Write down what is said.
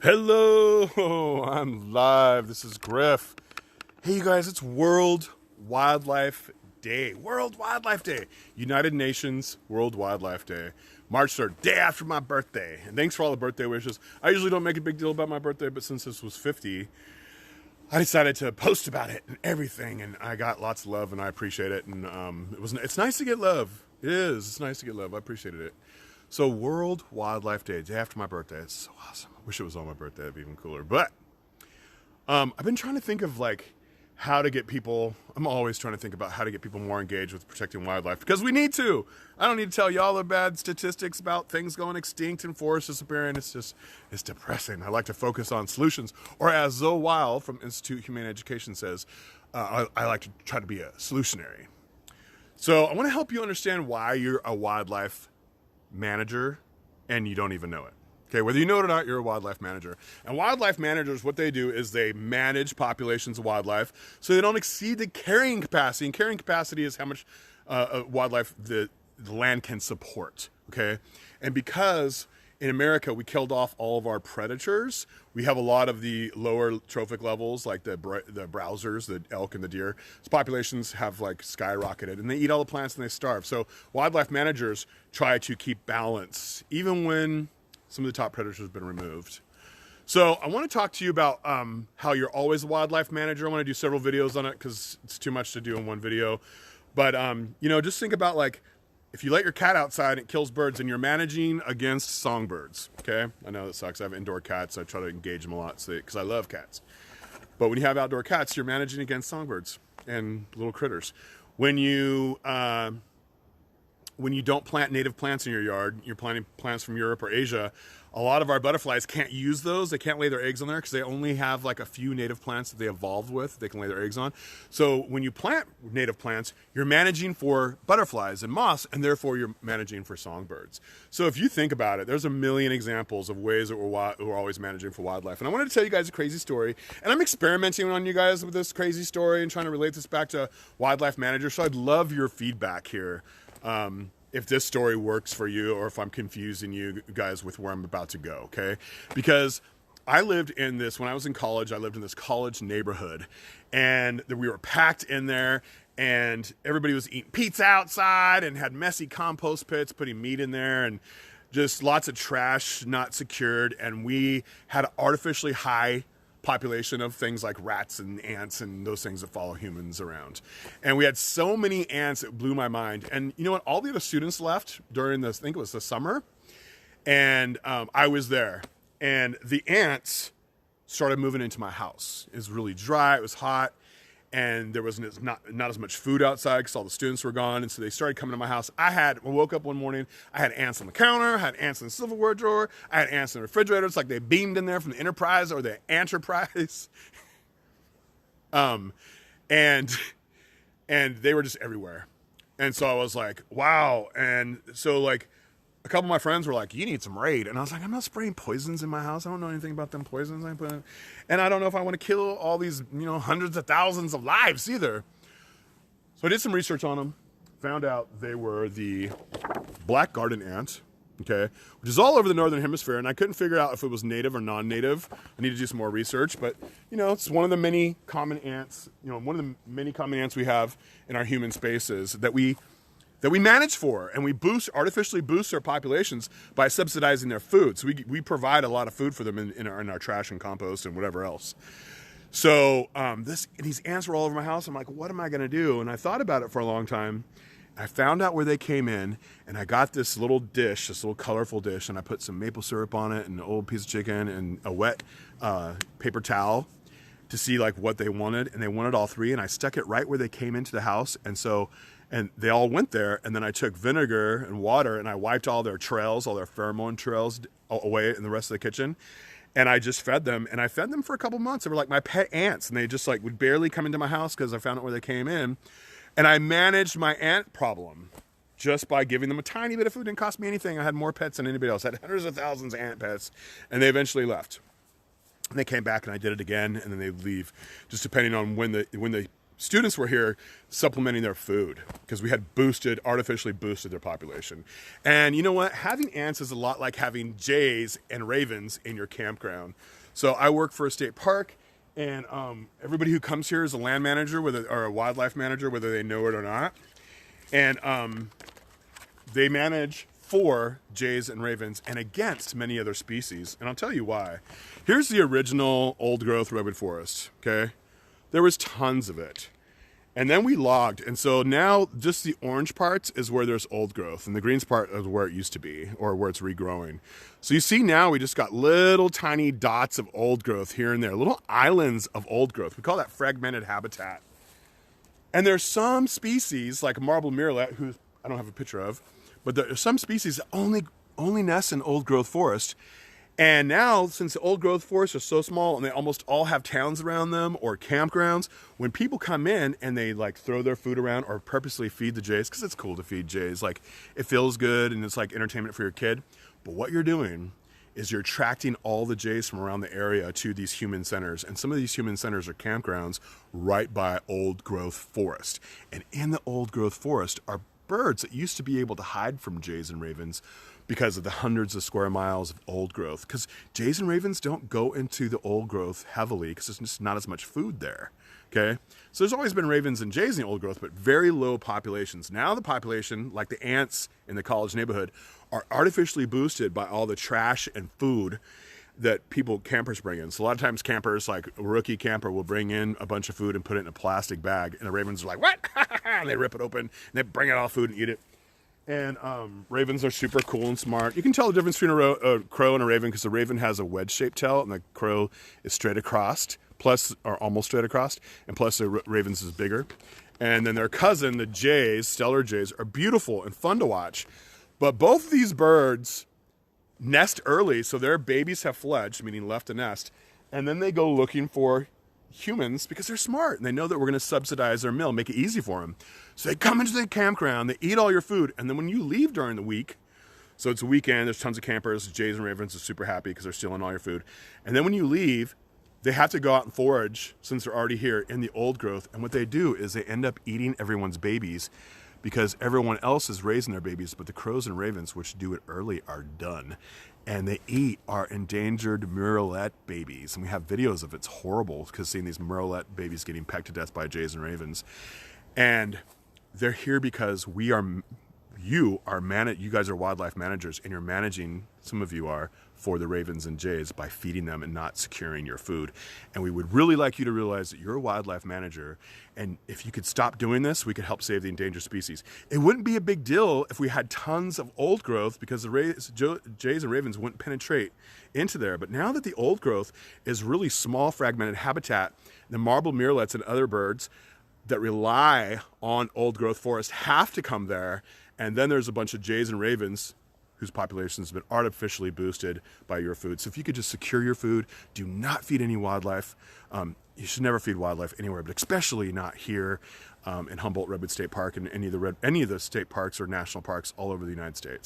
Hello, I'm live. This is Griff. Hey, you guys, it's World Wildlife Day. World Wildlife Day. United Nations World Wildlife Day. March 3rd, day after my birthday. And thanks for all the birthday wishes. I usually don't make a big deal about my birthday, but since this was 50, I decided to post about it and everything. And I got lots of love, and I appreciate it. And it's nice to get love. It is. It's nice to get love. I appreciated it. So World Wildlife Day, day after my birthday. It's so awesome. I wish it was on my birthday. That'd be even cooler. But I've been trying to think of like how to get people. I'm always trying to think about how to get people more engaged with protecting wildlife because we need to. I don't need to tell y'all the bad statistics about things going extinct and forests disappearing. It's depressing. I like to focus on solutions. Or as Zoe Weil from Institute Humane Education says, I like to try to be a solutionary. So I want to help you understand why you're a wildlife manager and you don't even know it. Okay, whether you know it or not, you're a wildlife manager. And wildlife managers, what they do is they manage populations of wildlife so they don't exceed the carrying capacity. And carrying capacity is how much wildlife the land can support. Okay, and because in America we killed off all of our predators, we have a lot of the lower trophic levels, like the browsers, the elk and the deer. Those populations have like skyrocketed, and they eat all the plants and they starve. So wildlife managers try to keep balance, even when some of the top predators have been removed. So I want to talk to you about how you're always a wildlife manager. I want to do several videos on it because it's too much to do in one video. But, just think about like, if you let your cat outside, it kills birds, and you're managing against songbirds, okay? I know that sucks. I have indoor cats. I try to engage them a lot because I love cats. But when you have outdoor cats, you're managing against songbirds and little critters. When you don't plant native plants in your yard, you're planting plants from Europe or Asia, a lot of our butterflies can't use those. They can't lay their eggs on there because they only have like a few native plants that they evolved with they can lay their eggs on. So when you plant native plants, you're managing for butterflies and moths, and therefore you're managing for songbirds. So if you think about it, there's a million examples of ways that we're always managing for wildlife. And I wanted to tell you guys a crazy story. And I'm experimenting on you guys with this crazy story and trying to relate this back to wildlife managers. So I'd love your feedback here. If this story works for you or if I'm confusing you guys with where I'm about to go, okay? Because I lived in this, when I was in college, I lived in this college neighborhood, and we were packed in there, and everybody was eating pizza outside and had messy compost pits, putting meat in there, and just lots of trash not secured, and we had artificially high population of things like rats and ants and those things that follow humans around. And we had so many ants, it blew my mind. And you know what? All the other students left during this, I think it was the summer, and I was there. And the ants started moving into my house. It was really dry, it was hot, and there was not as much food outside because all the students were gone, and so they started coming to my house. I woke up one morning, I had ants on the counter, I had ants in the silverware drawer, I had ants in the refrigerator. It's like they beamed in there from the Enterprise or the Enterprise. And they were just everywhere. And so I was like, wow. And so like a couple of my friends were like, you need some Raid. And I was like, I'm not spraying poisons in my house. I don't know anything about them poisons I put in. And I don't know if I want to kill all these, hundreds of thousands of lives either. So I did some research on them, found out they were the black garden ant, okay, which is all over the northern hemisphere. And I couldn't figure out if it was native or non-native. I need to do some more research, but it's one of the many common ants, one of the many common ants we have in our human spaces that we manage for, and we artificially boost their populations by subsidizing their food. So we provide a lot of food for them in our trash and compost and whatever else. So these ants were all over my house. I'm like, what am I going to do? And I thought about it for a long time. I found out where they came in, and I got this little dish, this little colorful dish, and I put some maple syrup on it and an old piece of chicken and a wet paper towel to see like what they wanted. And they wanted all three, and I stuck it right where they came into the house. And they all went there, and then I took vinegar and water, and I wiped all their trails, all their pheromone trails away in the rest of the kitchen. And I just fed them, and I fed them for a couple months. They were like my pet ants, and they just like would barely come into my house because I found out where they came in. And I managed my ant problem just by giving them a tiny bit of food. It didn't cost me anything. I had more pets than anybody else. I had hundreds of thousands of ant pets, and they eventually left. And they came back, and I did it again, and then they'd leave, just depending on when the students were here supplementing their food because we had artificially boosted their population. And you know what? Having ants is a lot like having jays and ravens in your campground. So I work for a state park, and everybody who comes here is a land manager or a wildlife manager, whether they know it or not. And they manage for jays and ravens and against many other species. And I'll tell you why. Here's the original old growth redwood forest, okay? There was tons of it. And then we logged. And so now just the orange parts is where there's old growth. And the greens part is where it used to be, or where it's regrowing. So you see now we just got little tiny dots of old growth here and there, little islands of old growth. We call that fragmented habitat. And there's some species like marble murrelet, who I don't have a picture of, but there are some species that only nest in old growth forest. And now, since the old growth forests are so small and they almost all have towns around them or campgrounds, when people come in and they like throw their food around or purposely feed the jays, because it's cool to feed jays, like it feels good and it's like entertainment for your kid. But what you're doing is you're attracting all the jays from around the area to these human centers. And some of these human centers are campgrounds right by old growth forest. And in the old growth forest are birds that used to be able to hide from jays and ravens because of the hundreds of square miles of old growth. Because jays and ravens don't go into the old growth heavily because there's just not as much food there, okay? So there's always been ravens and jays in the old growth, but very low populations. Now the population, like the ants in the college neighborhood, are artificially boosted by all the trash and food that campers bring in. So a lot of times campers, like a rookie camper, will bring in a bunch of food and put it in a plastic bag, and the ravens are like, what? And they rip it open, and they bring out all the food and eat it. And ravens are super cool and smart. You can tell the difference between a crow and a raven because the raven has a wedge-shaped tail, and the crow is straight across, or almost straight across, and plus the raven's is bigger. And then their cousin, the jays, Steller jays, are beautiful and fun to watch. But both of these birds nest early, so their babies have fledged, meaning left the nest, and then they go looking for humans because they're smart and they know that we're going to subsidize their meal, make it easy for them. So they come into the campground, they eat all your food, and then when you leave during the week, so it's a weekend, there's tons of campers, jays and ravens are super happy because they're stealing all your food, and then when you leave, they have to go out and forage since they're already here in the old growth, and what they do is they end up eating everyone's babies because everyone else is raising their babies, but the crows and ravens, which do it early, are done. And they eat our endangered murrelet babies. And we have videos of it. It's horrible because seeing these murrelet babies getting pecked to death by jays and ravens. And they're here because you guys are wildlife managers, and you're managing, some of you are, for the ravens and jays by feeding them and not securing your food. And we would really like you to realize that you're a wildlife manager, and if you could stop doing this, we could help save the endangered species. It wouldn't be a big deal if we had tons of old growth because the jays and ravens wouldn't penetrate into there. But now that the old growth is really small fragmented habitat, the marble murrelets and other birds that rely on old growth forest have to come there. And then there's a bunch of jays and ravens whose population has been artificially boosted by your food. So if you could just secure your food, do not feed any wildlife. You should never feed wildlife anywhere, but especially not here in Humboldt Redwood State Park and any of the state parks or national parks all over the United States.